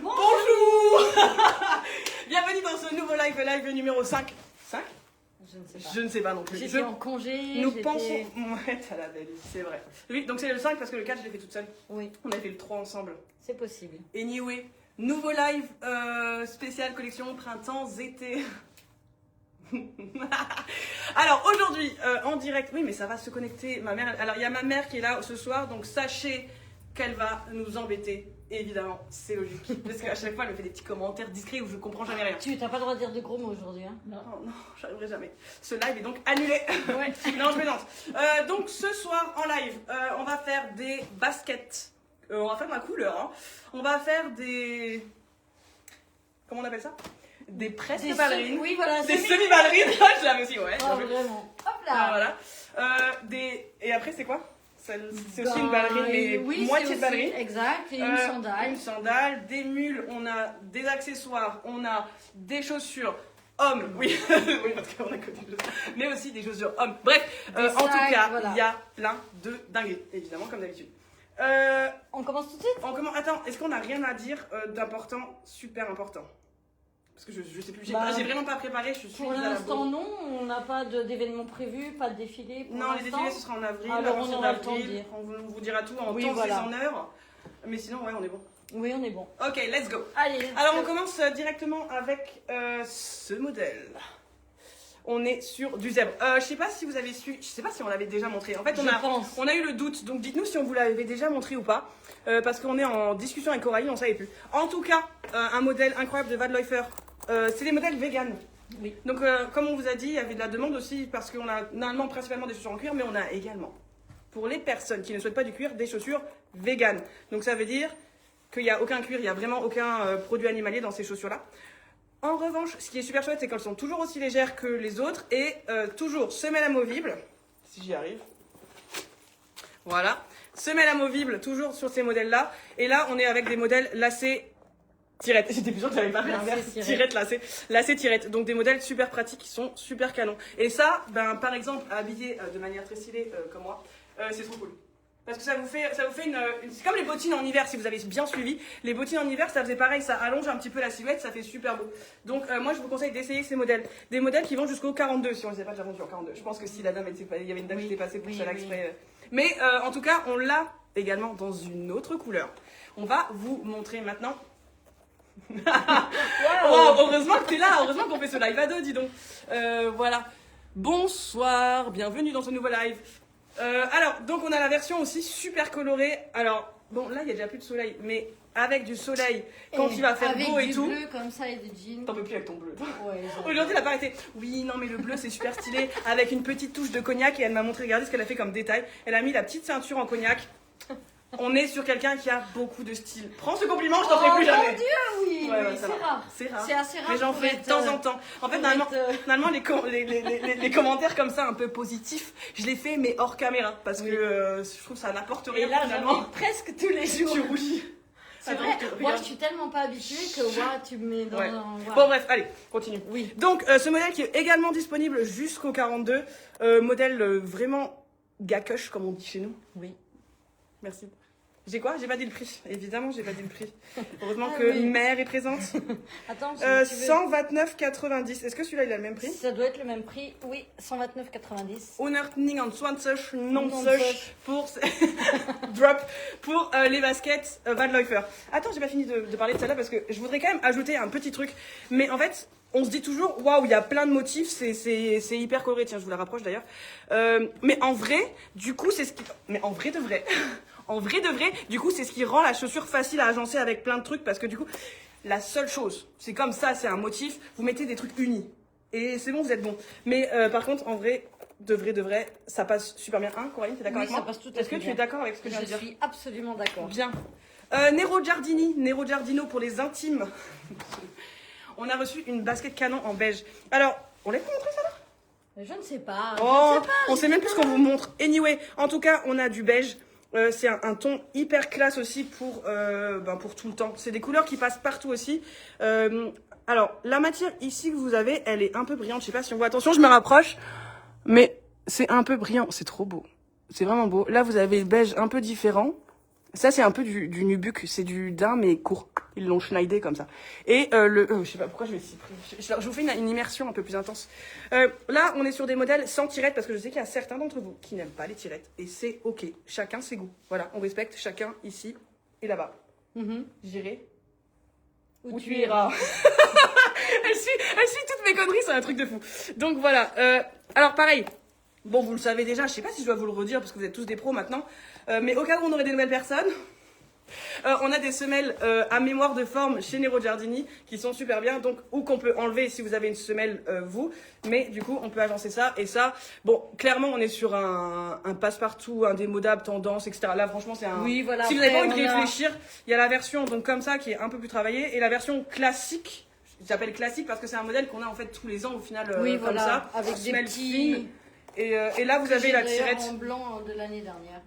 Bonjour. Bienvenue dans ce nouveau live numéro 5. 5? Je ne sais pas. Je ne sais pas non plus. J'étais en congé. Nous pensons... Ouais, t'as la belle, c'est vrai. Oui, donc c'est le 5 parce que le 4, je l'ai fait toute seule. Oui. On a fait le 3 ensemble. C'est possible. Anyway, nouveau live spécial collection printemps-été. Alors aujourd'hui, en direct, oui mais ça va se connecter, ma mère, alors il y a ma mère qui est là ce soir, donc sachez qu'elle va nous embêter, évidemment, c'est logique, parce qu'à chaque fois elle me fait des petits commentaires discrets où je comprends jamais rien. Tu n'as pas le droit de dire de gros mots aujourd'hui, hein? Non, non, j'arriverai jamais. Ce live est donc annulé. Ouais. Non, je plaisante. Donc ce soir en live, on va faire des baskets, on va faire de la couleur, hein. On va faire des... Comment on appelle ça? Des presque ballerines. Oui, voilà. Des semi-ballerines. Je l'avais aussi, ouais. Oh, vraiment. Hop Ah, là. voilà. Et après, c'est quoi? C'est aussi une ballerine, mais oui, moitié de aussi, ballerine. Exact. Et une sandale. Une sandale, des mules, on a des accessoires, on a des chaussures hommes. Oui, oui parce qu'on a que des chaussures. Mais aussi des chaussures hommes. Bref, en sacs, tout cas, voilà. il y a plein de dingueries, évidemment, comme d'habitude. On commence tout de suite? Attends, est-ce qu'on n'a rien à dire d'important, super important? Parce que je sais plus, j'ai vraiment pas préparé, je suis Pour à la l'instant, bourre. non. On n'a pas d'événement prévu, pas de défilé. Pour Non, les l'instant. défilés ce sera en avril. Alors, à on partir aura le temps de d'avril. dire. On vous dira tout en Oui, temps voilà. et en heure. Mais sinon, ouais, on est bon. Oui, on est bon. Ok, let's go. Allez. Alors, on commence directement avec ce modèle. On est sur du zèbre. Je sais pas si vous avez su, je sais pas si on l'avait déjà montré. En fait, on a eu le doute. Donc, dites-nous si on vous l'avait déjà montré ou pas. Parce qu'on est en discussion avec Coralie, on savait plus. En tout cas, un modèle incroyable de Van Leeufer. C'est des modèles vegan. Oui. Donc, comme on vous a dit, il y avait de la demande aussi parce qu'on a normalement principalement des chaussures en cuir, mais on a également, pour les personnes qui ne souhaitent pas du cuir, des chaussures vegan. Donc, ça veut dire qu'il n'y a aucun cuir, il n'y a vraiment aucun produit animalier dans ces chaussures-là. En revanche, ce qui est super chouette, c'est qu'elles sont toujours aussi légères que les autres et toujours semelle amovible, si j'y arrive. Voilà, semelle amovible, toujours sur ces modèles-là. Et là, on est avec des modèles lacets. Tirette, j'étais plus sûre que j'avais pas fait l'inverse. Tirette, lacet, tirette. Donc des modèles super pratiques qui sont super canons. Et ça, ben, par exemple, habillé de manière très stylée comme moi, c'est trop cool. Parce que ça vous fait c'est comme les bottines en hiver, si vous avez bien suivi. Les bottines en hiver, ça faisait pareil, ça allonge un petit peu la silhouette, ça fait super beau. Donc moi, je vous conseille d'essayer ces modèles. Des modèles qui vont jusqu'au 42, si on ne les a pas déjà vendus en 42. Je pense que si la dame, il y avait une dame qui était passée pour ça exprès. Mais en tout cas, on l'a également dans une autre couleur. On va vous montrer maintenant. Wow. Oh, heureusement que t'es là, heureusement qu'on fait ce live à deux, dis donc. Voilà. Bonsoir, bienvenue dans ce nouveau live. Alors, donc on a la version aussi super colorée. Alors, bon, là il y a déjà plus de soleil, mais avec du soleil, quand il va faire beau et tout. Avec du bleu comme ça et des jeans. T'en peux plus avec ton bleu. Ouais, aujourd'hui, elle a pas arrêté. Oui, non, mais le bleu c'est super stylé, avec une petite touche de cognac. Et elle m'a montré, regardez ce qu'elle a fait comme détail. Elle a mis la petite ceinture en cognac. On est sur quelqu'un qui a beaucoup de style. Prends ce compliment, je t'en ferai plus jamais. Oh mon Dieu, oui, Ouais, oui, ouais, c'est rare. C'est rare. C'est assez rare. Mais j'en pour fais de être, temps en temps. En fait, normalement, les commentaires comme ça, un peu positifs, je les fais, mais hors caméra. Parce que je trouve que ça n'apporte rien. Et là, finalement. j'en fais presque tous les jours. Tu rougis. C'est vrai, moi je suis tellement pas habituée que tu me mets dans Ouais. un... Voilà. Bon bref, allez, continue. Oui. Donc ce modèle qui est également disponible jusqu'au 42, modèle vraiment gakush comme on dit chez nous. Oui. Merci. J'ai quoi? J'ai pas dit le prix. Évidemment, j'ai pas dit le prix. Heureusement Ah que oui. Mère est présente. Attends, si tu veux... 129,90. Est-ce que celui-là il a le même prix? Ça doit être le même prix. Oui, 129,90. 129,90 pour drop pour les baskets Van Leeufer. Attends, j'ai pas fini de parler de celle-là parce que je voudrais quand même ajouter un petit truc. Mais en fait, on se dit toujours waouh, il y a plein de motifs, c'est hyper coloré. Tiens, je vous la rapproche d'ailleurs. Mais en vrai, du coup, c'est ce qui mais en vrai de vrai. En vrai de vrai, du coup, c'est ce qui rend la chaussure facile à agencer avec plein de trucs parce que du coup, la seule chose, c'est comme ça, c'est un motif, vous mettez des trucs unis. Et c'est bon, vous êtes bon. Mais par contre, en vrai, de vrai, ça passe super bien. Hein, Coraline, t'es d'accord avec moi? Ça passe tout à fait. Est-ce que tu es d'accord avec ce que je viens de dire? Je suis absolument d'accord. Bien. Nero Giardino pour les intimes. On a reçu une basket canon en beige. Alors, on l'a fait montrer ça là? Je ne sais pas. Oh, on sait même plus ce qu'on vous montre. Anyway, en tout cas, on a du beige. C'est un ton hyper classe aussi pour tout le temps. C'est des couleurs qui passent partout aussi. Alors, la matière ici que vous avez, elle est un peu brillante. Je sais pas si on voit. Attention, je me rapproche. Mais c'est un peu brillant. C'est trop beau. C'est vraiment beau. Là, vous avez le beige un peu différent. Ça, c'est un peu du nubuck, c'est du daim mais court. Ils l'ont schneidé comme ça. Et je sais pas pourquoi je vais si près. Je vous fais une immersion un peu plus intense. Là, on est sur des modèles sans tirettes parce que je sais qu'il y a certains d'entre vous qui n'aiment pas les tirettes. Et c'est ok. Chacun ses goûts. Voilà, on respecte chacun ici et là-bas. J'irai où tu iras. elle suit toutes mes conneries, c'est un truc de fou. Donc voilà. Alors pareil. Bon, vous le savez déjà, je sais pas si je dois vous le redire parce que vous êtes tous des pros maintenant. Mais au cas où on aurait des nouvelles personnes, on a des semelles à mémoire de forme chez Nero Giardini qui sont super bien, donc ou qu'on peut enlever si vous avez une semelle vous, mais du coup on peut agencer ça et ça. Bon, clairement on est sur un passe-partout, indémodable, tendance, etc. Là franchement c'est un. Oui, voilà. Si vous avez pas envie de réfléchir, il y a la version donc comme ça qui est un peu plus travaillée et la version classique. J'appelle classique parce que c'est un modèle qu'on a en fait tous les ans au final oui, comme voilà, ça, avec des semelle petits. fine. Et là vous avez la tirette en blanc de l'année dernière.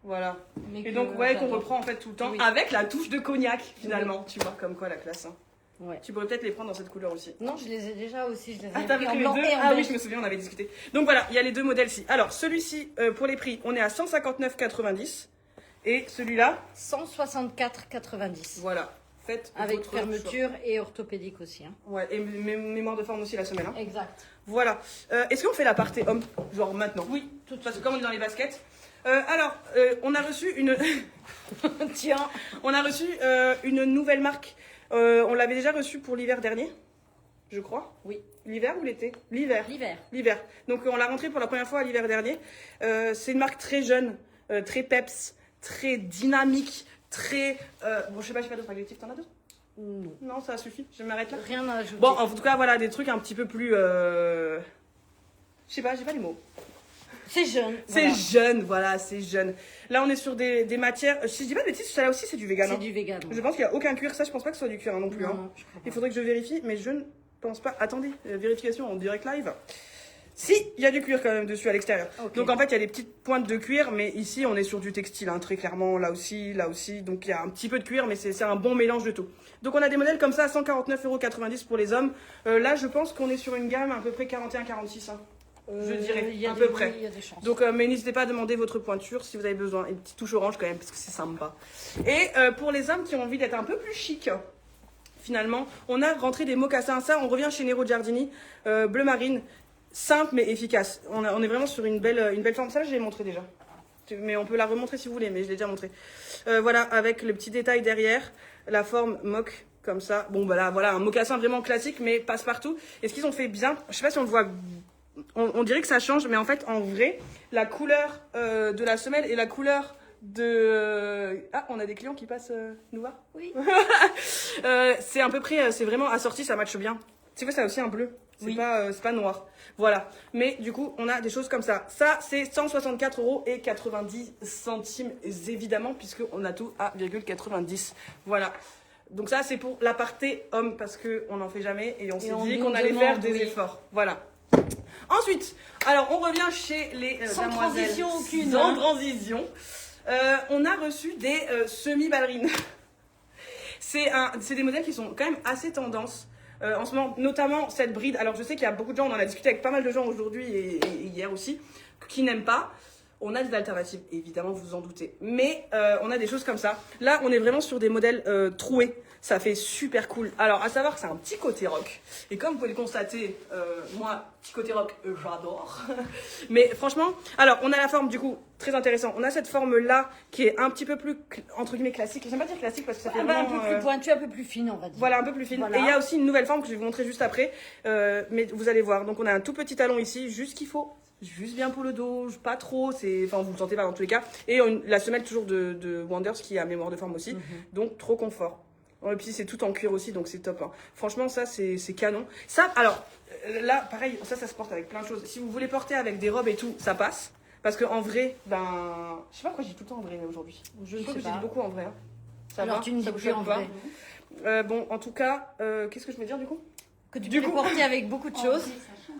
Voilà. Mais et donc, ouais, qu'on j'adore. reprend en fait tout le temps Oui. avec la touche de cognac, finalement. Tu vois, comme quoi la classe. Hein. Ouais. Tu pourrais peut-être les prendre dans cette couleur aussi. Non, je les ai déjà aussi. Je les ai Ah, pris t'avais en pris les blanc deux et en Ah oui, beige. je me souviens, on avait discuté. Donc voilà, il y a les deux modèles-ci. Alors, celui-ci, pour les prix, on est à 159,90. Et celui-là, 164,90. voilà. Faites Avec votre fermeture et orthopédique aussi. Hein. choix. Ouais, et mémoire de forme aussi la semelle. Hein. Exact. Voilà. Est-ce qu'on fait la partie homme, genre maintenant Oui, tout Parce que comme on est dans les baskets. On a reçu une. Tiens. On a reçu une nouvelle marque. On l'avait déjà reçue pour l'hiver dernier, je crois. Oui. L'hiver ou l'été L'hiver. L'hiver. L'hiver. Donc on l'a rentrée pour la première fois l'hiver dernier. C'est une marque très jeune, très peps, très dynamique, très. Bon, je sais pas d'autres adjectifs. T'en as d'autres Non. Non, ça suffit. Je m'arrête là. Rien à ajouter. Bon, en tout cas, voilà, des trucs un petit peu plus. Je sais pas, j'ai pas les mots. C'est jeune. C'est voilà. jeune, voilà, c'est jeune. Là, on est sur des matières. Si je dis pas de bêtises, ça là aussi, c'est du vegan. C'est hein. du vegan. Je pense qu'il n'y a aucun cuir. Ça, je pense pas que ce soit du cuir hein, non plus. Non, hein. non, je crois pas. Il faudrait que je vérifie, mais je ne pense pas. Attendez, vérification en direct live. Si, il y a du cuir quand même dessus à l'extérieur. Ok. Donc en fait, il y a des petites pointes de cuir, mais ici, on est sur du textile, hein, très clairement. Là aussi, là aussi. Donc il y a un petit peu de cuir, mais c'est un bon mélange de tout. Donc on a des modèles comme ça à 149,90 € pour les hommes. Là, je pense qu'on est sur une gamme à peu près 41-46. Hein. Je dirais, il y a à des- peu près. Il y a des chances. Donc, mais n'hésitez pas à demander votre pointure si vous avez besoin. Une petite touche orange quand même, parce que c'est sympa. Et pour les hommes qui ont envie d'être un peu plus chic, finalement, on a rentré des mocassins. Ça, on revient chez Nero Giardini, bleu marine, simple mais efficace. On est vraiment sur une belle forme. Ça, je l'ai montré déjà. Mais on peut la remontrer si vous voulez, mais je l'ai déjà montré. Voilà, avec le petit détail derrière, la forme moque. Comme ça. Bon, bah là, voilà, un mocassin vraiment classique, mais passe-partout. Et ce qu'ils ont fait bien, je sais pas si on le voit, on dirait que ça change, mais en fait, en vrai, la couleur de la semelle et la couleur de... Ah, on a des clients qui passent nous voir. Oui. C'est à peu près, c'est vraiment assorti, ça matche bien. Tu vois, ça a aussi un bleu. C'est pas noir. Voilà. Mais du coup, on a des choses comme ça. Ça, c'est 164,90 €, évidemment, puisqu'on a tout à 1,90. Voilà. Donc ça, c'est pour l'aparté homme, parce qu'on n'en fait jamais et on s'est dit nous qu'on allait demande, faire des oui. efforts. Voilà. Ensuite, alors on revient chez les Sans demoiselles transition aucune, sans hein. transition. On a reçu des semi-ballerines. C'est des modèles qui sont quand même assez tendance. En ce moment, notamment cette bride. Alors je sais qu'il y a beaucoup de gens, on en a discuté avec pas mal de gens aujourd'hui et hier aussi, qui n'aiment pas. On a des alternatives, évidemment, vous vous en doutez. Mais on a des choses comme ça. Là, on est vraiment sur des modèles troués. Ça fait super cool. Alors, à savoir que c'est un petit côté rock. Et comme vous pouvez le constater, moi, petit côté rock, j'adore. Mais franchement, alors, on a la forme, du coup, très intéressant. On a cette forme-là qui est un petit peu plus, entre guillemets, classique. J'aime pas dire classique parce que ça fait Un vraiment, peu plus pointu, un peu plus fine, on va dire. voilà, un peu plus fine. Voilà. Et il y a aussi une nouvelle forme que je vais vous montrer juste après. Mais vous allez voir. Donc, on a un tout petit talon ici, juste ce qu'il faut. Juste bien pour le dos, pas trop, enfin vous le sentez pas dans tous les cas. Et la semelle toujours de Wonders qui a mémoire de forme aussi, donc trop confort. Et puis c'est tout en cuir aussi, donc c'est top. Hein. Franchement, ça c'est canon. Ça, alors là, pareil, ça se porte avec plein de choses. Si vous voulez porter avec des robes et tout, ça passe. Parce qu'en vrai, je sais pas pourquoi j'ai tout le temps en vrai aujourd'hui. Je crois sais que j'ai pas. dit beaucoup en vrai. Hein. Ça Alors va, tu ne ça dis vous plus choque en pas vrai. Bon, en tout cas, qu'est-ce que je veux dire du coup Que tu Du peux coup- le porter avec beaucoup de choses.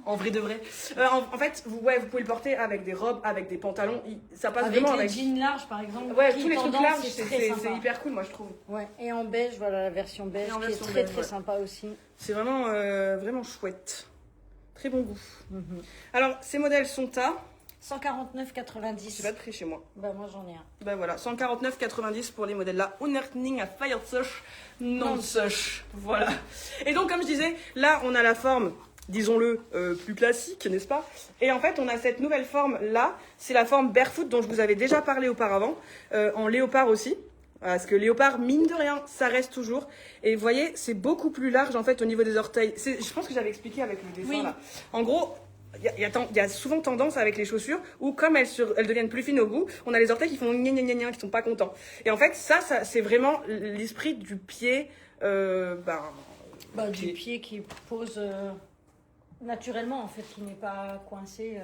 En vrai de vrai. En fait, vous pouvez le porter avec des robes, avec des pantalons. Ça passe Avec vraiment les avec. jeans larges, par exemple. Ouais, qui tous les trucs tendance, larges, c'est c'est très sympa. hyper cool, moi je trouve. Ouais. Et en beige, voilà la version beige Et en qui est version très beige, très ouais. sympa aussi. C'est vraiment chouette. Très bon goût. Alors, ces modèles sont à 149,90. J'ai pas de prix chez moi. Bah moi j'en ai un. Ben voilà, 149,90 pour les modèles là. Unertning à Feiertag Nonsuch. Voilà. Et donc, comme je disais, là, on a la forme, disons-le, plus classique, n'est-ce pas? Et en fait, on a cette nouvelle forme là. C'est la forme barefoot dont je vous avais déjà parlé auparavant. En léopard aussi. Parce que léopard, mine de rien, ça reste toujours. Et vous voyez, c'est beaucoup plus large en fait au niveau des orteils. Je pense que j'avais expliqué avec le dessin là. En gros, il y a souvent tendance avec les chaussures où comme elles deviennent plus fines au bout, on a les orteils qui font gna gna gna gna, qui sont pas contents. Et en fait, ça c'est vraiment l'esprit du pied. Du pied qui pose naturellement en fait, qui n'est pas coincé.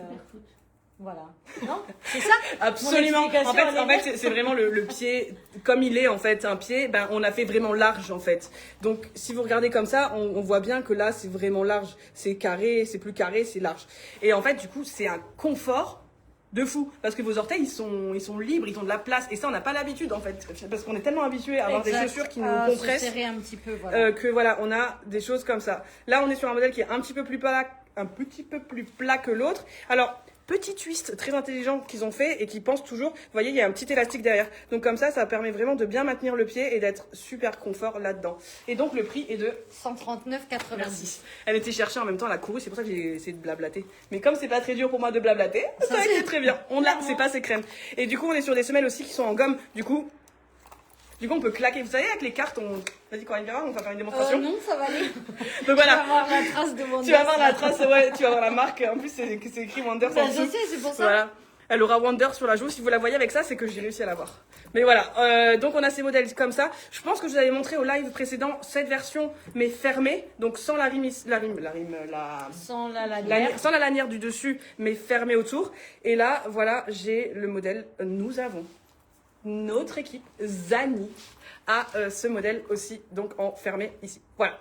Voilà. Non? C'est ça? Absolument. En fait, c'est vraiment le pied, comme il est en fait, un pied, on l'a fait vraiment large en fait. Donc, si vous regardez comme ça, on voit bien que là, c'est vraiment large. C'est carré, c'est plus carré, c'est large. Et en fait, du coup, c'est un confort de fou. Parce que vos orteils, ils sont libres, ils ont de la place. Et ça, on n'a pas l'habitude en fait. Parce qu'on est tellement habitué à avoir des chaussures qui nous compressent. Serrer un petit peu, voilà. Que voilà, on a des choses comme ça. Là, on est sur un modèle qui est un petit peu plus plat que l'autre. Alors, petit twist très intelligent qu'ils ont fait et qui pensent toujours, vous voyez, il y a un petit élastique derrière. Donc comme ça permet vraiment de bien maintenir le pied et d'être super confort là-dedans. Et donc le prix est de 139,90. Elle était cherchée en même temps, elle a couru, c'est pour ça que j'ai essayé de blablater. Mais comme c'est pas très dur pour moi de blablater, ça a été très bien. C'est pas ces crèmes. Et du coup, on est sur des semelles aussi qui sont en gomme. Du coup, on peut claquer. Vous savez, avec les cartes, vas-y Corinne Gavard, on va faire une démonstration. Non, ça va aller. Donc voilà. Tu vas voir la trace de Wonder. Tu vas voir la trace, ouais, tu vas voir la marque. En plus, c'est écrit Wonder. Je sais, c'est pour ça. Voilà. Elle aura Wonder sur la joue. Si vous la voyez avec ça, c'est que j'ai réussi à la voir. Mais voilà. Donc on a ces modèles comme ça. Je pense que je vous avais montré au live précédent cette version, mais fermée. Donc sans la sans la lanière du dessus, mais fermée autour. Et là, voilà, j'ai le modèle. Nous avons notre équipe Zani a ce modèle aussi, donc en fermé ici. Voilà.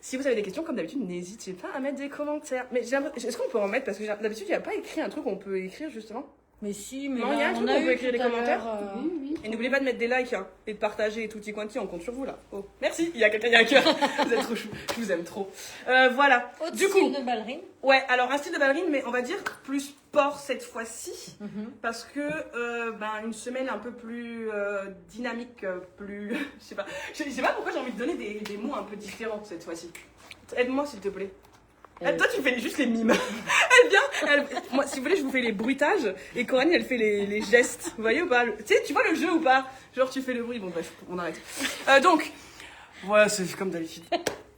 Si vous avez des questions, comme d'habitude, n'hésitez pas à mettre des commentaires. Mais est-ce qu'on peut en mettre? Parce que d'habitude, il n'y a pas écrit un truc qu'on peut écrire justement. Mais si, mais non, il y a un truc où on peut écrire des commentaires. Oui. Et n'oubliez pas de mettre des likes et de partager et tutti quanti, on compte sur vous là. Oh, merci, il y a quelqu'un, il y a un cœur. Vous êtes trop chou, je vous aime trop. Voilà. Du coup, style de ballerine. Ouais, alors un style de ballerine, mais on va dire plus sport cette fois-ci, parce que une semaine un peu plus dynamique, plus, je sais pas pourquoi j'ai envie de donner des mots un peu différents cette fois-ci. Aide-moi s'il te plaît. Toi, tu fais juste les mimes. Elle vient, moi, si vous voulez, je vous fais les bruitages et Coralie, elle fait les gestes. Vous voyez ou pas? Tu vois le jeu ou pas? Genre, tu fais le bruit. Bon, bref, on arrête. Donc, voilà, c'est comme d'habitude.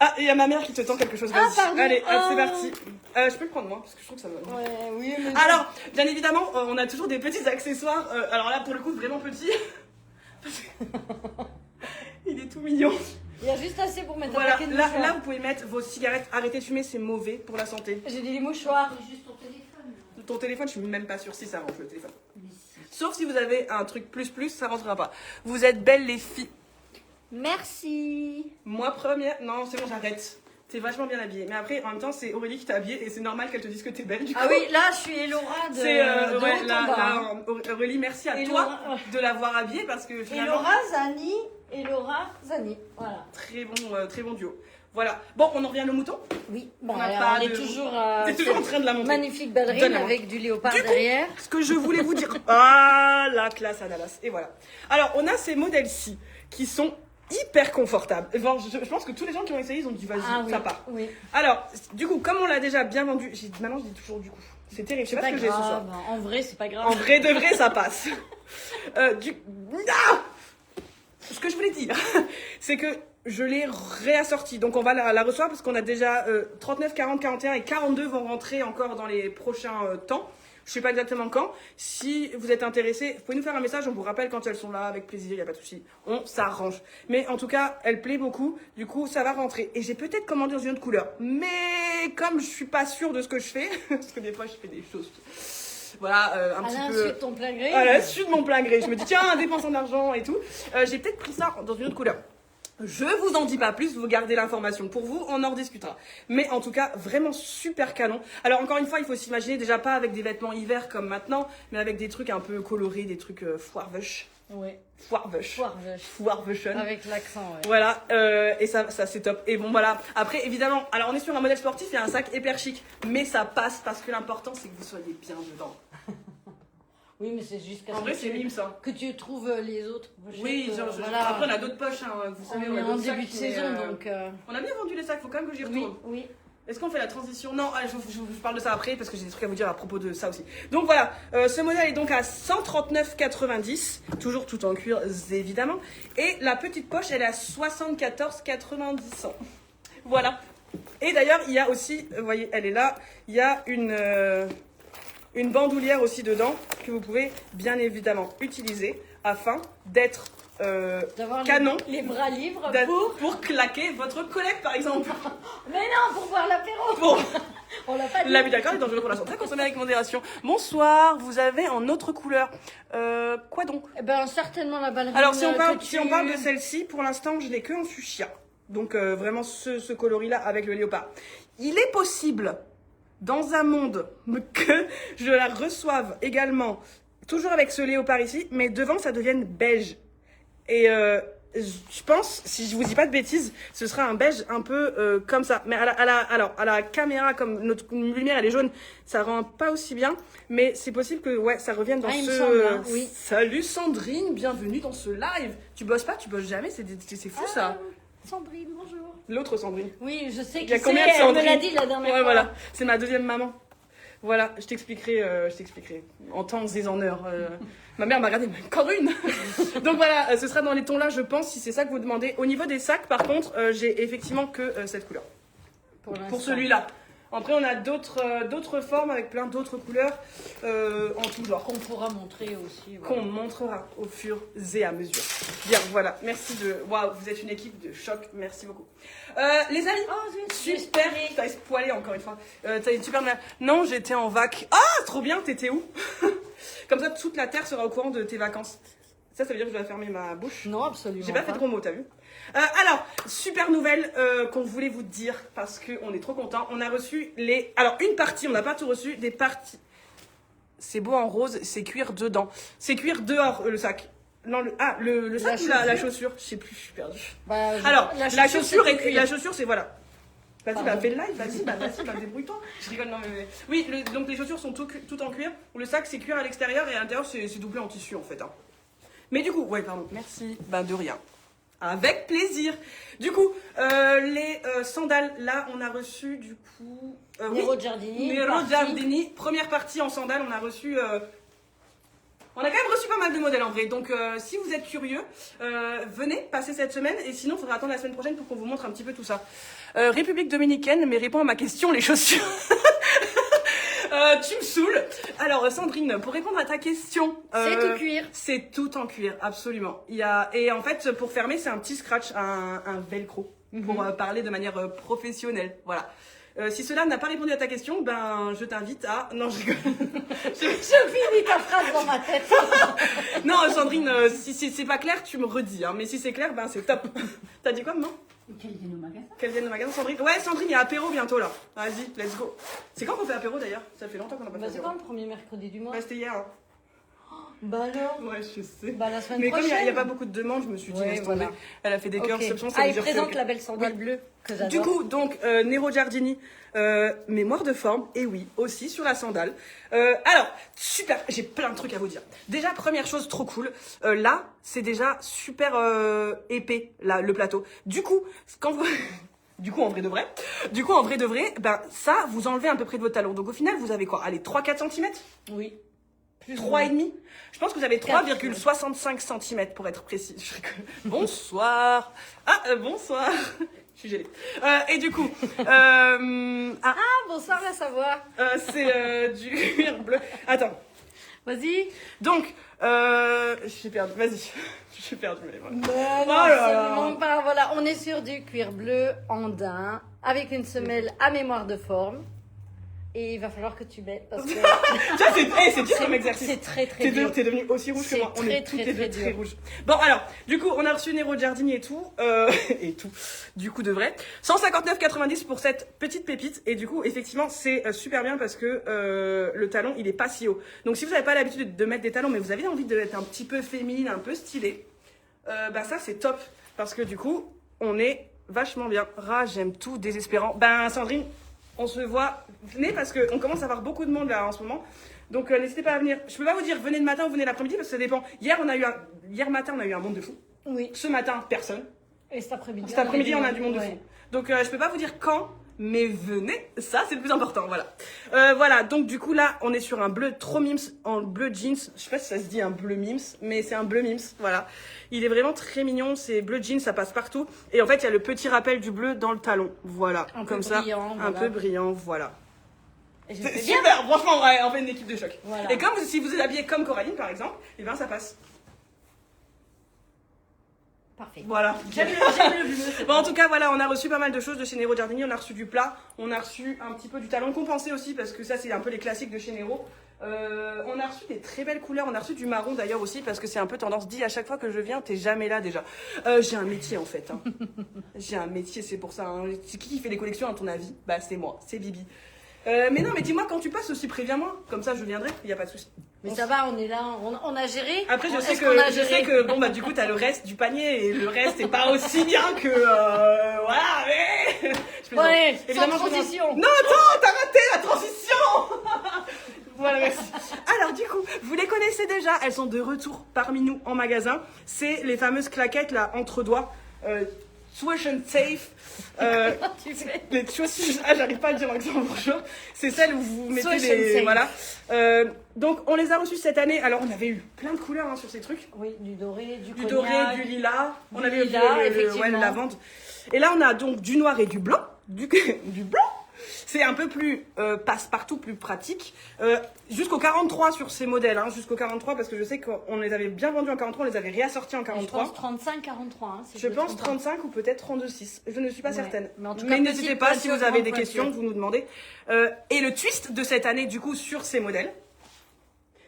Ah, il y a ma mère qui te tend quelque chose. Vas-y. Pardon. Allez, c'est parti. Je peux le prendre moi, parce que je trouve que ça va. Ouais, oui, mais... Alors, bien évidemment, on a toujours des petits accessoires. Alors là, pour le coup, vraiment petits. Il est tout mignon. Il y a juste assez pour mettre un voilà, paquet de mouchoirs. là, vous pouvez mettre vos cigarettes. Arrêtez de fumer, c'est mauvais pour la santé. J'ai dit les mouchoirs. C'est juste ton téléphone. Ton téléphone, je suis même pas sûre si ça rentre le téléphone. Sauf si vous avez un truc plus, ça rentrera pas. Vous êtes belles les filles. Merci. Moi première. Non, c'est bon, j'arrête. T'es vachement bien habillée. Mais après, en même temps, c'est Aurélie qui t'a habillée et c'est normal qu'elle te dise que t'es belle du coup. Ah oui, là, je suis Elora de. C'est haut en bas. Aurélie, merci à Elora, toi de l'avoir habillée parce que finalement. Elora Zani. Voilà. Très bon duo. Voilà. Bon, on en revient au mouton. Oui, on est toujours. T'es toujours en train de la montrer. Magnifique ballerine avec du léopard derrière. Ce que je voulais vous dire. Ah, la classe à Dallas. Et voilà. Alors, on a ces modèles-ci qui sont hyper confortables. Enfin, je pense que tous les gens qui ont essayé, ils ont dit vas-y, ça part. Oui. Alors, du coup, comme on l'a déjà bien vendu, maintenant je dis toujours du coup. C'est terrible. Je sais pas ce que j'ai ce soir. En vrai, c'est pas grave. En vrai de vrai, ça passe. Ce que je voulais dire, c'est que je l'ai réassortie. Donc on va la recevoir parce qu'on a déjà 39, 40, 41 et 42 vont rentrer encore dans les prochains temps. Je sais pas exactement quand. Si vous êtes intéressés, vous pouvez nous faire un message, on vous rappelle quand elles sont là, avec plaisir, il n'y a pas de souci. On s'arrange. Mais en tout cas, elle plaît beaucoup, du coup, ça va rentrer. Et j'ai peut-être commandé dans une autre couleur. Mais comme je suis pas sûre de ce que je fais, parce que des fois, je fais des choses... Voilà, un petit peu... À l'insu de ton plein gré. À l'insu de mon plein gré. Je me dis, tiens, dépensant d'argent et tout. J'ai peut-être pris ça dans une autre couleur. Je vous en dis pas plus, vous gardez l'information pour vous, on en rediscutera. Mais en tout cas, vraiment super canon. Alors encore une fois, il faut s'imaginer déjà pas avec des vêtements hiver comme maintenant, mais avec des trucs un peu colorés, des trucs foirvush. Ouais. Foirvush. Foirvushon. Avec l'accent, ouais. Voilà, et ça c'est top. Et bon voilà, après évidemment, alors on est sur un modèle sportif, il y a un sac hyper chic, mais ça passe parce que l'important c'est que vous soyez bien dedans. Oui, mais c'est jusqu'à En vrai, c'est mime ça. que tu trouves les autres. Oui, genre, après on a d'autres poches, hein, vous savez, on est a en d'autres début sacs, de saison, donc... On a bien vendu les sacs, faut quand même que j'y Oui, retourne. oui. Est-ce qu'on fait la transition? Non, allez, je vous parle de ça après parce que j'ai des trucs à vous dire à propos de ça aussi. Donc voilà, ce modèle est donc à 139,90, toujours tout en cuir évidemment. Et la petite poche, elle est à 74,90. Voilà. Et d'ailleurs, il y a aussi, vous voyez, elle est là, il y a une bandoulière aussi dedans que vous pouvez bien évidemment utiliser afin d'être D'avoir canon. les bras libres pour claquer votre collègue par exemple. Mais non, pour boire l'apéro. Bon. On l'a pas dit. L'abus d'alcool est dangereux pour la santé, consommé avec modération. Bonsoir, vous avez en autre couleur. Quoi donc? Eh ben, certainement la ballerine. Alors si on parle de celle-ci, pour l'instant je l'ai que en fuchsia. Donc vraiment ce coloris-là avec le léopard. Il est possible, dans un monde, que je la reçoive également, toujours avec ce léopard ici, mais devant ça devienne beige. Et je pense, si je vous dis pas de bêtises, ce sera un beige un peu comme ça. Mais à la caméra, comme notre lumière elle est jaune, ça rend pas aussi bien. Mais c'est possible que ouais, ça revienne dans il ce... me semble, hein, oui. Salut Sandrine, bienvenue dans ce live. Tu bosses pas, tu bosses jamais, c'est fou ça. Sandrine, bonjour. L'autre Sandrine. Oui, je sais Il y a qui combien c'est, de elle me Sandrine? l'a dit la dernière Ouais, fois. voilà, c'est ma deuxième maman. Voilà, je t'expliquerai en temps et en heure. Ma mère m'a regardé, mais encore une. Donc voilà, ce sera dans les tons là, je pense, si c'est ça que vous demandez. Au niveau des sacs, par contre, j'ai effectivement que cette couleur. Pour celui-là. Après, on a d'autres formes avec plein d'autres couleurs en tout genre. Qu'on pourra montrer aussi. Qu'on montrera au fur et à mesure. Bien, voilà. Merci de... Waouh, vous êtes une équipe de choc. Merci beaucoup. Les amis, super. T'as spoilé encore une fois. T'as une super... Non, j'étais en vac. Ah, trop bien, t'étais où? Comme ça, toute la Terre sera au courant de tes vacances. Ça veut dire que je dois fermer ma bouche? Non, absolument J'ai pas fait de gros mots, t'as vu? Alors, super nouvelle qu'on voulait vous dire parce qu'on est trop contents. On a reçu les... Alors, une partie, on n'a pas tout reçu, des parties... C'est beau en rose, c'est cuir dedans. C'est cuir dehors, le sac. Non, le sac ou la chaussure? Je sais plus, je suis perdue. Alors, la chaussure, c'est voilà. Vas-y, bah fais le live, vas-y, bah débrouille-toi. Je rigole, non mais... Oui, donc les chaussures sont tout en cuir. Le sac, c'est cuir à l'extérieur et à l'intérieur, c'est doublé en tissu en fait. Hein. Mais du coup, ouais, pardon, merci. Bah de rien. Avec plaisir. Du coup, les sandales, là, on a reçu du coup... Nero Giardini. Nero Giardini, première partie en sandales, on a reçu... On a quand même reçu pas mal de modèles en vrai, donc si vous êtes curieux, venez passer cette semaine, et sinon il faudra attendre la semaine prochaine pour qu'on vous montre un petit peu tout ça. République Dominicaine, mais réponds à ma question, les chaussures. Tu me saoules. Alors Sandrine, pour répondre à ta question, c'est tout cuir. C'est tout en cuir, absolument. Et en fait, pour fermer, c'est un petit scratch, un velcro, pour parler de manière professionnelle. Voilà. Si cela n'a pas répondu à ta question, ben je t'invite à... Non, je rigole. Je finis ta phrase dans ma tête. Non, Sandrine, si c'est pas clair, tu me redis. Hein. Mais si c'est clair, ben c'est top. T'as dit quoi, maman? Qu'elle vienne au magasin. Qu'elle vienne au magasin, Sandrine. Ouais, Sandrine, il y a apéro bientôt là. Vas-y, let's go. C'est quand qu'on fait apéro d'ailleurs? Ça fait longtemps qu'on n'a pas fait C'est apéro. quand le premier mercredi du mois? Ouais, c'était hier. Hein. Bah alors? Ouais, je sais. Bah la semaine mais prochaine. comme il n'y a pas beaucoup de demandes, je me suis dit, laisse tomber. Voilà. Elle a fait des cœurs, Okay. ça Ah, veut il dire présente que... la belle sandale bleue que j'adore. Du coup, donc, Nero Giardini, mémoire de forme, et oui, aussi sur la sandale. Alors, super, j'ai plein de trucs à vous dire. Déjà, première chose trop cool, là, c'est déjà super épais, là, le plateau. Du coup, quand vous... Du coup, en vrai de vrai, ben, ça, vous enlevez à peu près de votre talon. Donc, au final, vous avez quoi? Allez, 3-4 cm? Oui. 3,5. Je pense que vous avez 3,65 cm pour être précis. Je rigole. Bonsoir. Bonsoir. Je suis gênée. Et du coup, Bonsoir à savoir. c'est du cuir bleu. Attends. Vas-y. Donc, j'ai perdu. Vas-y. J'ai perdu. Non, Oh là là. absolument pas. Voilà, on est sur du cuir bleu andin avec une semelle à mémoire de forme. Et il va falloir que tu bêtes parce que Ça, c'est dur comme exercice. c'est très très dur. T'es devenu aussi rouge que moi. On est toutes les deux très rouges. Bon, alors, du coup, on a reçu Nero Giardini et tout. Et tout. Du coup, de vrai. 159,90 pour cette petite pépite. Et du coup, effectivement, c'est super bien parce que le talon, il est pas si haut. Donc, si vous n'avez pas l'habitude de mettre des talons, mais vous avez envie d'être un petit peu féminine, un peu stylée, bah ça, c'est top. Parce que du coup, on est vachement bien. J'aime tout, désespérant. Ben, Sandrine, on se voit. Venez parce qu'on commence à avoir beaucoup de monde là en ce moment. Donc n'hésitez pas à venir. Je peux pas vous dire venez le matin ou venez l'après-midi parce que ça dépend. Hier matin on a eu un monde de fou. Oui. Ce matin personne. Et cet après-midi. Cet après-midi on a du monde de fou. Donc je peux pas vous dire quand, mais venez. Ça c'est le plus important. Voilà. Voilà. Donc du coup là on est sur un bleu trop mims en bleu jeans. Je sais pas si ça se dit un bleu mims, mais c'est un bleu mims. Voilà. Il est vraiment très mignon. C'est bleu jeans, ça passe partout. Et en fait il y a le petit rappel du bleu dans le talon. Voilà. Un comme peu ça. Brillant, un voilà. peu brillant. Voilà. C'est super, franchement, ouais, on fait une équipe de choc. Voilà. Et comme si vous êtes habillé comme Coraline, par exemple, et ben ça passe. Parfait. Voilà. J'aime le bleu. Bon, en tout cas, voilà, on a reçu pas mal de choses de chez Nero Giardini. On a reçu du plat, on a reçu un petit peu du talon compensé aussi, parce que ça, c'est un peu les classiques de chez Nero. On a reçu des très belles couleurs. On a reçu du marron d'ailleurs aussi, parce que c'est un peu tendance. Dis à chaque fois que je viens, t'es jamais là déjà. J'ai un métier en fait. Hein. J'ai un métier, c'est pour ça. Hein. C'est qui fait les collections à ton avis? Bah, c'est moi, c'est Bibi. Mais non, mais dis-moi quand tu passes aussi, préviens-moi. Comme ça, je viendrai, il n'y a pas de souci. Mais ça va, on est là, on a géré. Après, je sais Est-ce que bon, bah, du coup, t'as le reste du panier et le reste est pas aussi bien que. Voilà, mais. Ouais, évidemment, sans transition. Non, attends, t'as raté la transition. Voilà, merci. Alors, du coup, vous les connaissez déjà, elles sont de retour parmi nous en magasin. C'est les fameuses claquettes, là, entre doigts. Swish and safe. Tu fais Les chaussures, j'arrive pas à le dire en accent bourgeois. C'est celle où vous mettez Swish les. and safe. Voilà. Donc, on les a reçus cette année. Alors, on avait eu plein de couleurs hein, sur ces trucs. Oui, du doré, du Du cognac, doré, du lilas. On du avait lilas, eu le effectivement. lavande. Et là, on a donc du noir et du blanc. Du blanc. C'est un peu plus passe-partout, plus pratique. Jusqu'au 43 sur ces modèles. Hein, jusqu'au 43 parce que je sais qu'on les avait bien vendus en 43, on les avait réassortis en Je 43. pense 35-43. Hein, si Je me pense trompe pas. 35 ou peut-être 32,6. Je ne suis pas Ouais. certaine. Mais en tout cas, n'hésitez petite pas si pointure, vous avez des grande questions, pointure. vous nous demandez. Et le twist de cette année, du coup, sur ces modèles,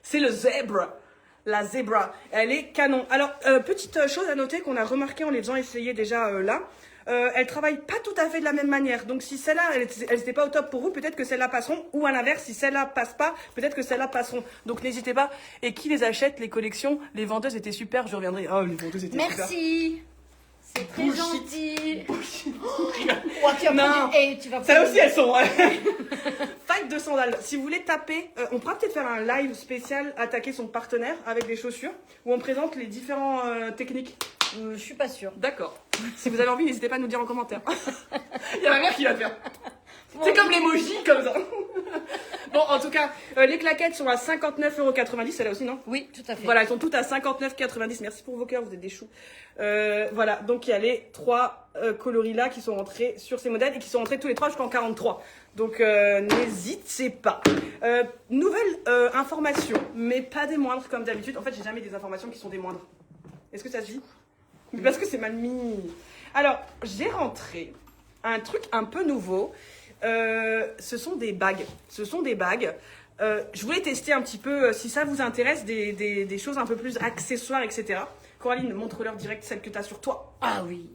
c'est le zebra. La zebra, elle est canon. Alors, petite chose à noter qu'on a remarqué en les faisant essayer déjà là. Elles travaillent pas tout à fait de la même manière. Donc si celles-là, elles n'étaient pas au top pour vous, peut-être que celles-là passeront. Ou à l'inverse, si celles-là passent pas, peut-être que celles-là passeront. Donc n'hésitez pas. Et qui les achète, les collections? Les vendeuses étaient super, je reviendrai. Oh, les vendeuses étaient super. Merci. C'est très Bullshit. gentil. Oh, Tu vas non. prendre- Eh, tu vas Ça prendre- aussi, elles sont. Ouais. Fight de sandales. Si vous voulez taper, on pourra peut-être faire un live spécial attaquer son partenaire avec des chaussures où on présente les différentes techniques. Je suis pas sûre. D'accord. Si vous avez envie, n'hésitez pas à nous dire en commentaire. Il y a ma mère qui va le faire. C'est comme l'emoji, comme ça. Bon, en tout cas, les claquettes sont à 59,90 €, celle-là aussi, non? Oui, tout à fait. Voilà, elles sont toutes à 59,90 €. Merci pour vos cœurs, vous êtes des choux. Voilà, donc il y a les trois coloris là qui sont rentrés sur ces modèles et qui sont rentrés tous les trois jusqu'en 43. Donc n'hésitez pas. Nouvelle information, mais pas des moindres comme d'habitude. En fait, j'ai jamais des informations qui sont des moindres. Est-ce que ça se dit? Mais parce que c'est mal mis. Alors, j'ai rentré un truc un peu nouveau. Ce sont des bagues. Ce sont des bagues. Je voulais tester un petit peu, si ça vous intéresse, des choses un peu plus accessoires, etc. Coraline, montre-leur direct celle que tu as sur toi. Ah oui.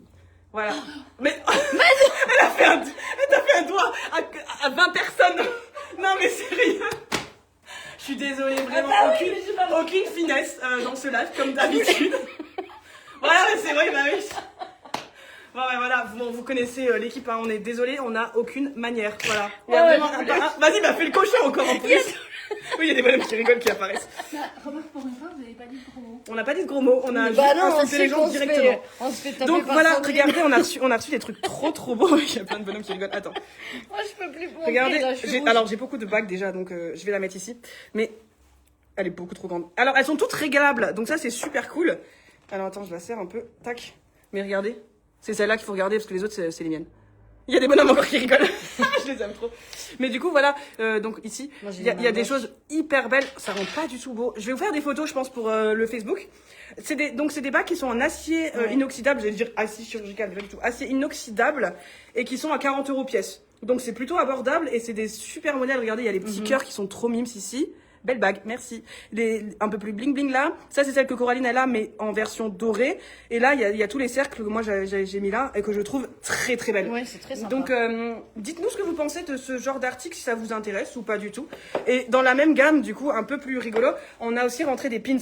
Voilà. Mais elle t'a fait un doigt à 20 personnes. Non, mais sérieux. Je suis désolée, vraiment. Ah bah oui, mais j'ai pas- aucune finesse dans ce live, comme d'habitude. Voilà, mais c'est vrai, bah oui. Bon, ouais, voilà, vous connaissez l'équipe, hein, on est désolé, on n'a aucune manière. Voilà. Il y a Ouais, vraiment ouais, Vas-y, bah fais le cochon encore en plus. Oui, il y a des bonhommes qui rigolent qui apparaissent. Bah, remarque, pour une fois, vous n'avez pas dit de gros mots. On n'a pas dit de gros mots, on a juste Bah non, on insulté sait les gens qu'on se directement. fait, on se fait taper Donc par voilà, Sandrine. regardez, on a reçu des trucs trop beaux. Il y a plein de bonhommes qui rigolent. Attends, Moi, je peux plus montrer, regardez. là, je suis rouge. Alors j'ai beaucoup de bagues déjà, donc je vais la mettre ici. Mais elle est beaucoup trop grande. Alors elles sont toutes régalables, donc ça c'est super cool. Alors attends, je la serre un peu. Tac. Mais regardez, c'est celle-là qu'il faut regarder parce que les autres c'est les miennes. Il y a des bonhommes encore qui rigolent. Je les aime trop. Mais du coup, voilà. Donc ici, Moi, j'ai il y a les mains des moches. choses hyper belles. Ça rend pas du tout beau. Je vais vous faire des photos, je pense, pour le Facebook. C'est des bagues qui sont en acier Ouais. inoxydable. J'allais dire acier chirurgical, mais pas du tout. Acier inoxydable et qui sont à 40 € pièce. Donc c'est plutôt abordable et c'est des super modèles. Regardez, il y a les petits cœurs qui sont trop mimes ici. Belle bague, merci. Un peu plus bling bling là. Ça c'est celle que Coraline elle a mais en version dorée. Et là il y a tous les cercles que moi j'ai mis là et que je trouve très très belles. Ouais, c'est très sympa. Donc dites-nous ce que vous pensez de ce genre d'article si ça vous intéresse ou pas du tout. Et dans la même gamme du coup un peu plus rigolo, on a aussi rentré des pins.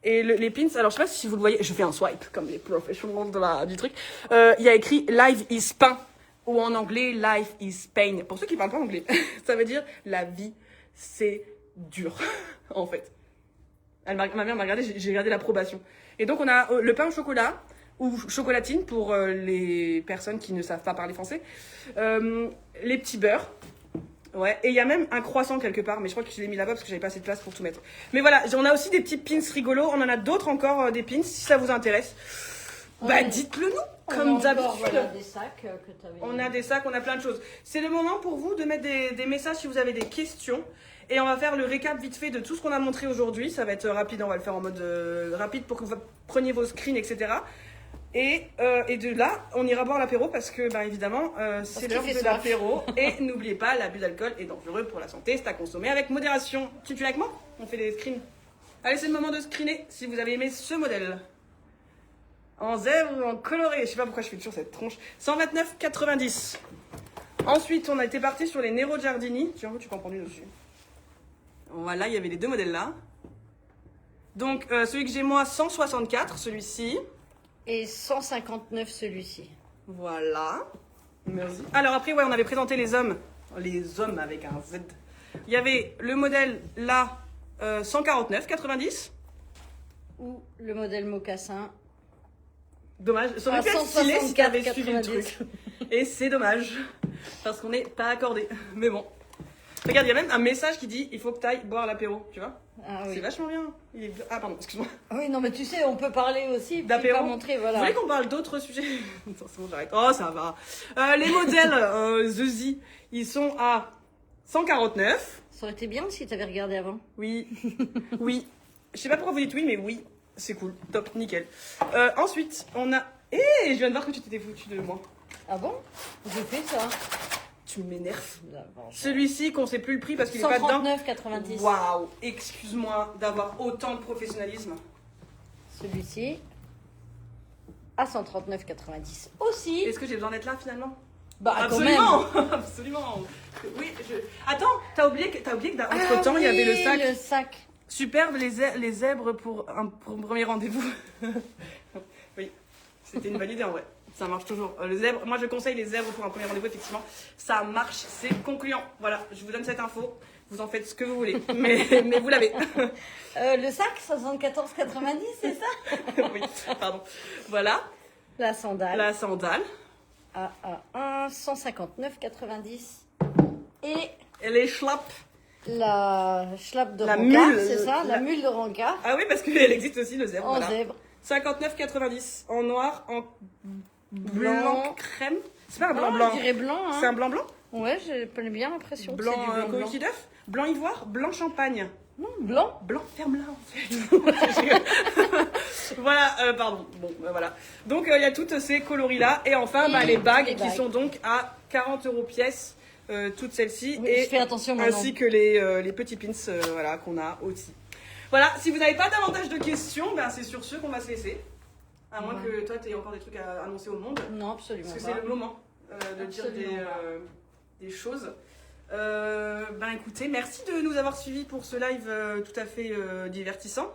Et les pins, alors je sais pas si vous le voyez, je fais un swipe comme les professionnels du truc. Il y a écrit Life is pain ou en anglais Life is pain. Pour ceux qui parlent pas anglais, ça veut dire la vie c'est dur, en fait. Ma mère m'a regardé, j'ai regardé l'approbation. Et donc, on a le pain au chocolat, ou chocolatine pour les personnes qui ne savent pas parler français. Les petits beurres. Ouais, et il y a même un croissant quelque part, mais je crois que je l'ai mis là-bas parce que j'avais pas assez de place pour tout mettre. Mais voilà, on a aussi des petits pins rigolos, on en a d'autres encore, des pins, si ça vous intéresse. Bah, dites-le nous, comme d'habitude. Voilà, des sacs que tu avais. On a des sacs, on a plein de choses. C'est le moment pour vous de mettre des messages si vous avez des questions. Et on va faire le récap vite fait de tout ce qu'on a montré aujourd'hui. Ça va être rapide, on va le faire en mode rapide pour que vous preniez vos screens, etc. Et de là, on ira boire l'apéro parce que, bah, évidemment, c'est l'heure de l'apéro. Et n'oubliez pas, l'abus d'alcool est dangereux pour la santé. C'est à consommer avec modération. Tu es avec moi? On fait des screens. Allez, c'est le moment de screener si vous avez aimé ce modèle. En zèbre ou en coloré. Je sais pas pourquoi je fais toujours cette tronche. 129,90. Ensuite, on a été parti sur les Nero Giardini. Tu peux en prendre une dessus. Voilà, il y avait les deux modèles là. Donc, celui que j'ai moi, 164, celui-ci. Et 159 celui-ci. Voilà. Merci. Alors après, ouais, on avait présenté les hommes. Les hommes avec un Z. Il y avait le modèle là, 149,90. Ou le modèle mocassin. Dommage. Ça aurait pu être stylé si t'avais suivi le truc. Et c'est dommage. Parce qu'on n'est pas accordé. Mais bon. Regarde, il y a même un message qui dit il faut que tu aille boire l'apéro, tu vois. Ah oui. C'est vachement bien. Ah pardon, excuse-moi. Oui, non, mais tu sais, on peut parler aussi, puis D'apéro. pas montrer, voilà. Vous voulez qu'on parle d'autres sujets? Attends, c'est bon, j'arrête. Oh, ça va. Les modèles The Z, ils sont à 149. Ça aurait été bien si tu avais regardé avant. Oui. Oui. Je sais pas pourquoi vous dites oui, mais oui. C'est cool. Top, nickel. Ensuite, on a... je viens de voir que tu t'étais foutu de moi. Ah bon? J'ai fait ça. Tu m'énerves. Bon, Celui-ci, qu'on sait plus le prix parce qu'il est pas dedans. 139,90. Waouh, excuse-moi d'avoir autant de professionnalisme. Celui-ci à 139,90 aussi. Est-ce que j'ai besoin d'être là finalement? Bah absolument, quand même. absolument. Oui, Attends, t'as oublié que entre temps il y avait le sac. Le sac. Superbe, les zèbres pour un premier rendez-vous. Oui, c'était une bonne idée en vrai. Ça marche toujours. Le zèbre, moi je conseille les zèbres pour un premier rendez-vous, effectivement. Ça marche, c'est concluant. Voilà, je vous donne cette info. Vous en faites ce que vous voulez. Mais vous l'avez. Le sac, 74,90, c'est ça? Oui, pardon. Voilà. La sandale. La sandale. À 159,90. Et les schlapp. la schlapp de La rencard, mule, c'est ça? La la- mule de rencard. Ah oui, parce qu'elle existe aussi, le zèbre. En Voilà. zèbre. 59,90 en noir, en blanc Blanc. crème. C'est pas un blanc Ah, blanc. je dirais blanc. Hein. C'est un blanc blanc. Ouais, j'ai bien l'impression que Blanc c'est du blanc. coquille d'œuf. Blanc ivoire, blanc champagne. Non, blanc. Blanc, ferme-la en fait. Voilà, pardon. Bon, voilà. Donc il y a toutes ces coloris là. Et enfin, Et les bagues les qui bagues. sont donc à 40 € pièce. Toutes celles-ci. Oui, et je fais attention maintenant. ainsi que les petits pins voilà, qu'on a aussi. Voilà, si vous n'avez pas davantage de questions, ben, c'est sur ce qu'on va se laisser. À moins Ouais. que toi, tu aies encore des trucs à annoncer au monde. Non, absolument Parce que pas. c'est le moment de dire Absolument des choses. Ben écoutez, merci de nous avoir suivis pour ce live tout à fait divertissant.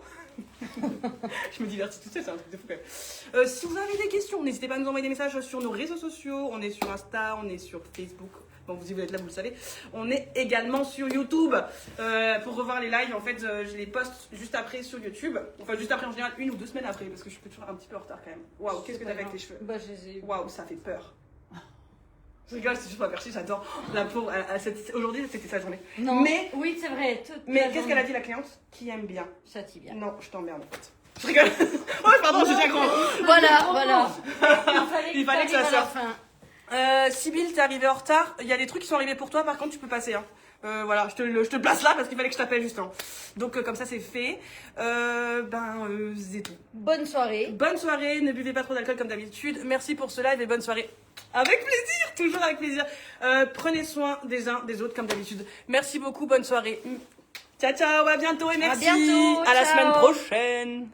Je me divertis toute seule, c'est un truc de fou quand même. Si vous avez des questions, n'hésitez pas à nous envoyer des messages sur nos réseaux sociaux. On est sur Insta, on est sur Facebook. Bon, si vous êtes là, vous le savez. On est également sur YouTube. Pour revoir les lives, en fait, je les poste juste après sur YouTube. Enfin, juste après, en général, 1 ou 2 semaines après, parce que je suis toujours un petit peu en retard quand même. Waouh, qu'est-ce que t'as fait avec tes cheveux? Bah, je les ai... Waouh, ça fait peur. Je rigole, c'est juste pas perçu, j'adore. La pauvre, aujourd'hui, c'était sa journée. Non. Mais, Oui, c'est vrai. toute mais la qu'est-ce qu'elle a journée. dit, la cliente? Qui aime bien. Ça t'y bien. Non, je t'emmerde en fait. Je rigole. Oh, pardon, j'ai déjà grand. Voilà. Il fallait que ça t'arrives à la sorte. fin. Sibylle, t'es arrivée en retard. Il y a des trucs qui sont arrivés pour toi, par contre, tu peux passer. Hein. Voilà, je te place là parce qu'il fallait que je t'appelle juste. Hein. Donc, comme ça, c'est fait. C'est tout. Bonne soirée. Bonne soirée, ne buvez pas trop d'alcool comme d'habitude. Merci pour ce live et bonne soirée. Avec plaisir, toujours avec plaisir. Prenez soin des uns des autres comme d'habitude. Merci beaucoup, bonne soirée. Ciao, ciao, à bientôt et merci. bientôt, à la ciao. semaine prochaine.